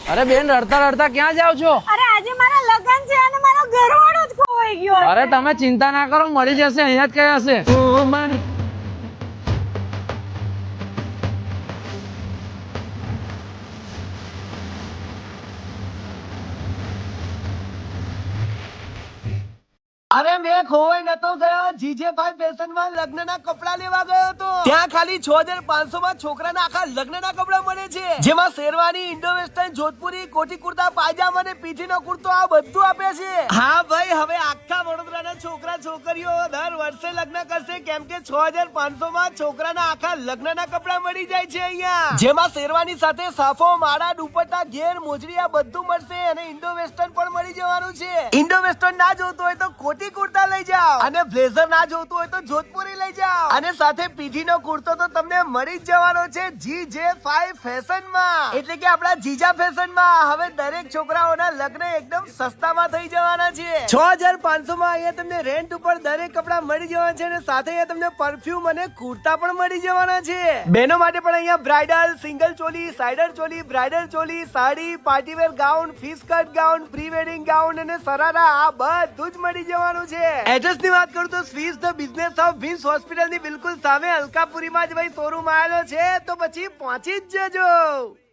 અરે બેન, રડતા રડતા ક્યાં જાવ છો? અરે આજે મારા લગન છે અને મારો ઘરવાળો જ ખોવાઈ ગયો. અરે તમે ચિંતા ના કરો, મળી જશે. અહીંયા જ કયા હશે. અરે મેં ખોવાઈ નતો ગયો. જીજે ભાઈ ફેશન માં લગ્ન ના કપડા લેવા ગયો હતો. ત્યાં ખાલી 6500 માં છોકરાના આખા લગ્ન ના કપડા મળે છે, જેમાં શેરવાની, ઇન્ડો વેસ્ટર્ન, જોધપુરી, કોટી કુર્તા, પાયજામા અને પીઠીનો કુર્તો આ બધું આપે છે. હા ભાઈ, હવે આખા વડોદરાના છોકરા છોકરીઓ દર વર્ષે લગ્ન કરશે, કેમ કે 6500 માં છોકરાના આખા લગ્ન ના કપડા મળી જાય છે અહીંયા, જેમાં શેરવાની સાથે સાફો, માળા, દુપટ્ટા, ઘેર, મોજડી આ બધું મળશે. અને ઇન્ડો વેસ્ટર્ન પણ મળી જવાનું છે. ઇન્ડો વેસ્ટર્ન ના જોતો હોય તો કોટી કુર્તા લઈ જાઓ, અને બ્લેઝર ના જોતું હોય તો જોધપુરી લઈ જાઓ, અને સાથે પીઠીનો કુર્તો તો તમને મળી જ જવાનો છે GJ5 ફેશન માં, એટલે કે આપણા જીજા ફેશન માં. હવે દરેક છોકરાઓના લગ્ન એકદમ સસ્તામાં થઈ જવાના છે. 6500 માં અહીંયા તમને રેન્ટ ઉપર દરેક કપડા મળી જવાના છે, અને સાથે અહીંયા તમને પરફ્યુમ અને કુર્તા પણ મળી જવાના છે. બહેનો માટે પણ અહીંયા bridal, single choli, cider choli, bridal choli, sari, partywear gown, fish cut gown, pre wedding gown અને સરારા આ બધું જ મળી જવાનું છે. એડ્રેસ ની વાત કરું તો Swiss the business of wins hospital ની બિલકુલ સામે અલકાપુરી માં જ ભાઈ શોરૂમ આવેલો છે, તો પછી પહોંચી જ જજો.